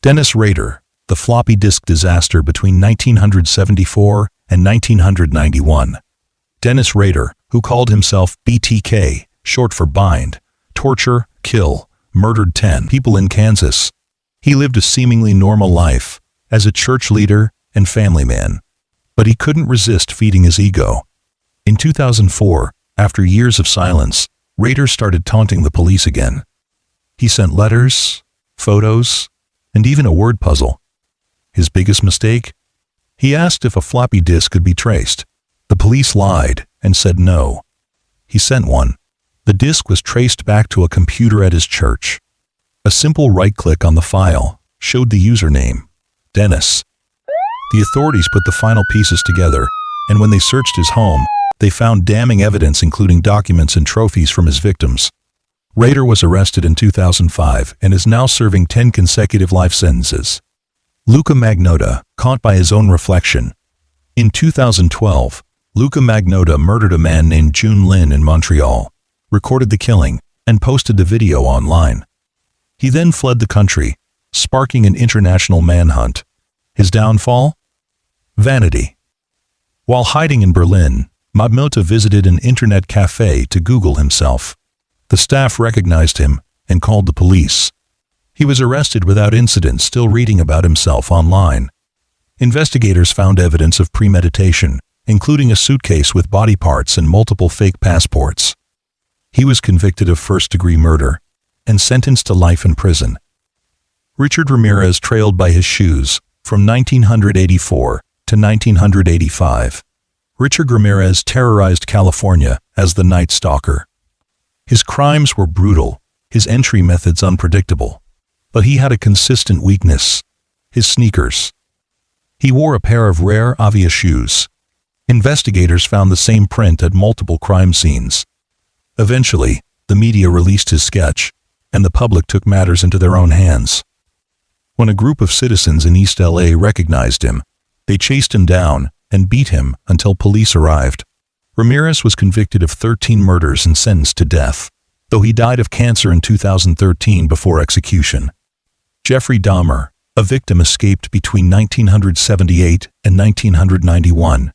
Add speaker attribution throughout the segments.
Speaker 1: Dennis Rader, the floppy disk disaster between 1974 and 1991. Dennis Rader, who called himself BTK, short for bind, torture, kill, murdered 10 people in Kansas. He lived a seemingly normal life as a church leader and family man. But he couldn't resist feeding his ego. In 2004, after years of silence, Rader started taunting the police again. He sent letters, photos, and even a word puzzle. His biggest mistake? He asked if a floppy disk could be traced. The police lied and said no. He sent one. The disk was traced back to a computer at his church. A simple right-click on the file showed the username, Dennis. The authorities put the final pieces together, and when they searched his home, they found damning evidence including documents and trophies from his victims. Rader was arrested in 2005 and is now serving 10 consecutive life sentences. Luca Magnotta, caught by his own reflection. In 2012, Luca Magnotta murdered a man named June Lin in Montreal, recorded the killing, and posted the video online. He then fled the country, sparking an international manhunt. His downfall? Vanity. While hiding in Berlin, Magnotta visited an internet cafe to Google himself. The staff recognized him and called the police. He was arrested without incident, still reading about himself online. Investigators found evidence of premeditation, including a suitcase with body parts and multiple fake passports. He was convicted of first-degree murder and sentenced to life in prison. Richard Ramirez trailed by his shoes from 1984 to 1985. Richard Ramirez terrorized California as the Night Stalker. His crimes were brutal, his entry methods unpredictable. But he had a consistent weakness: his sneakers. He wore a pair of rare Avia shoes. Investigators found the same print at multiple crime scenes. Eventually, the media released his sketch, and the public took matters into their own hands. When a group of citizens in East LA recognized him, they chased him down and beat him until police arrived. Ramirez was convicted of 13 murders and sentenced to death, though he died of cancer in 2013 before execution. Jeffrey Dahmer, a victim, escaped between 1978 and 1991.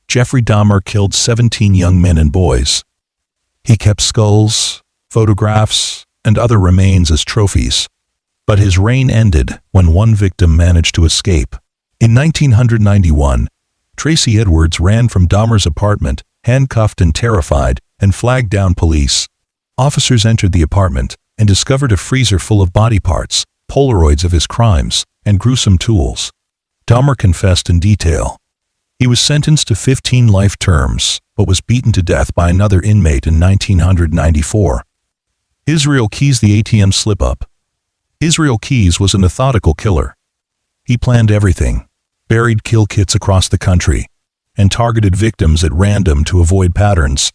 Speaker 1: Jeffrey Dahmer killed 17 young men and boys. He kept skulls, photographs, and other remains as trophies. But his reign ended when one victim managed to escape. In 1991, Tracy Edwards ran from Dahmer's apartment, handcuffed and terrified, and flagged down police. Officers entered the apartment and discovered a freezer full of body parts, Polaroids of his crimes, and gruesome tools. Dahmer confessed in detail. He was sentenced to 15 life terms, but was beaten to death by another inmate in 1994. Israel Keys, the ATM slip-up. Israel Keys was a methodical killer. He planned everything, buried kill kits across the country, and targeted victims at random to avoid patterns.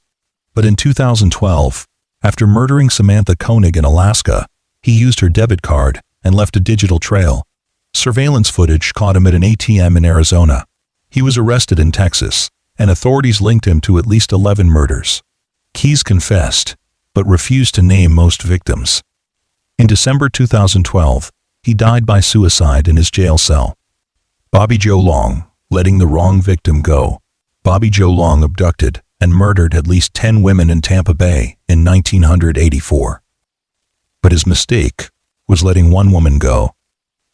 Speaker 1: But in 2012, after murdering Samantha Koenig in Alaska, he used her debit card and left a digital trail. Surveillance footage caught him at an ATM in Arizona. He was arrested in Texas, and authorities linked him to at least 11 murders. Keys confessed, but refused to name most victims. In December 2012, he died by suicide in his jail cell. Bobby Joe Long, letting the wrong victim go. Bobby Joe Long abducted and murdered at least 10 women in Tampa Bay in 1984. But his mistake was letting one woman go.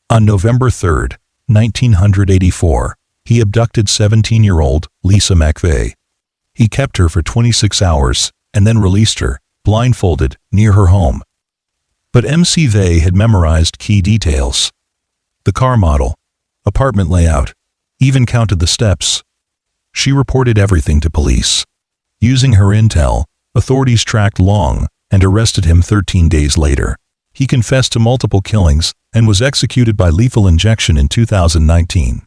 Speaker 1: On November 3, 1984, he abducted 17-year-old Lisa McVeigh. He kept her for 26 hours and then released her, blindfolded, near her home. But MC Vey had memorized key details. The car model, apartment layout, even counted the steps. She reported everything to police. Using her intel, authorities tracked Long and arrested him 13 days later. He confessed to multiple killings and was executed by lethal injection in 2019.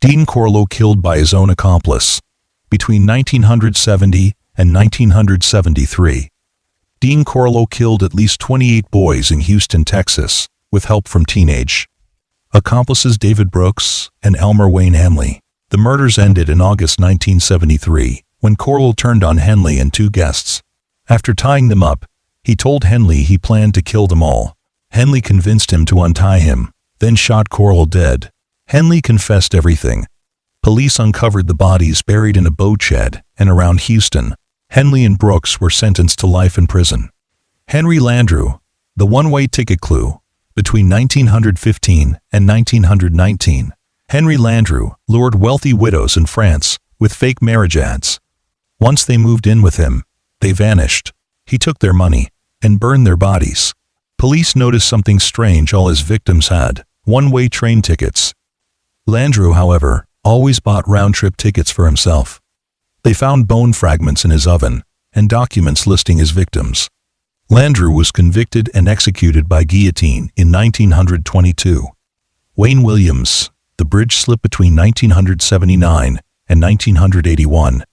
Speaker 1: Dean Corlew killed by his own accomplice. Between 1970 and 1973, Dean Corlew killed at least 28 boys in Houston, Texas, with help from teenage accomplices David Brooks and Elmer Wayne Henley. The murders ended in August 1973, when Corlew turned on Henley and 2 guests. After tying them up, he told Henley he planned to kill them all. Henley convinced him to untie him, then shot Coral dead. Henley confessed everything. Police uncovered the bodies buried in a boat shed and around Houston. Henley and Brooks were sentenced to life in prison. Henry Landreau, the one-way ticket clue. Between 1915 and 1919, Henry Landreau lured wealthy widows in France with fake marriage ads. Once they moved in with him, they vanished. He took their money and burned their bodies. Police noticed something strange. All his victims had one-way train tickets. Landreau, however, always bought round-trip tickets for himself. They found bone fragments in his oven and documents listing his victims. Landreau was convicted and executed by guillotine in 1922. Wayne Williams, the bridge slip between 1979 and 1981.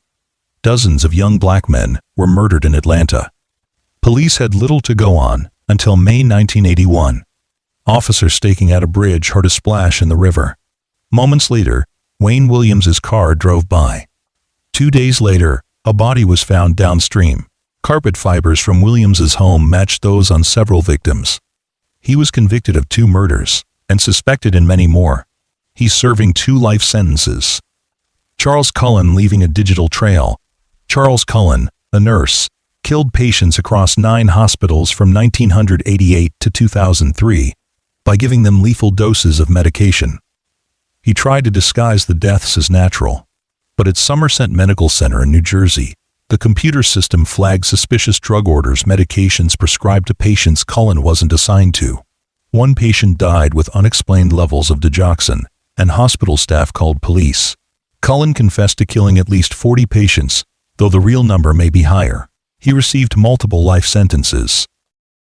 Speaker 1: Dozens of young black men were murdered in Atlanta. Police had little to go on until May 1981. Officers staking out a bridge heard a splash in the river. Moments later, Wayne Williams's car drove by. 2 days later, a body was found downstream. Carpet fibers from Williams's home matched those on several victims. He was convicted of 2 murders and suspected in many more. He's serving 2 life sentences. Charles Cullen leaving a digital trail. Charles Cullen, a nurse, killed patients across 9 hospitals from 1988 to 2003 by giving them lethal doses of medication. He tried to disguise the deaths as natural, but at Somerset Medical Center in New Jersey, the computer system flagged suspicious drug orders, medications prescribed to patients Cullen wasn't assigned to. 1 patient died with unexplained levels of digoxin, and hospital staff called police. Cullen confessed to killing at least 40 patients, though the real number may be higher. He received multiple life sentences.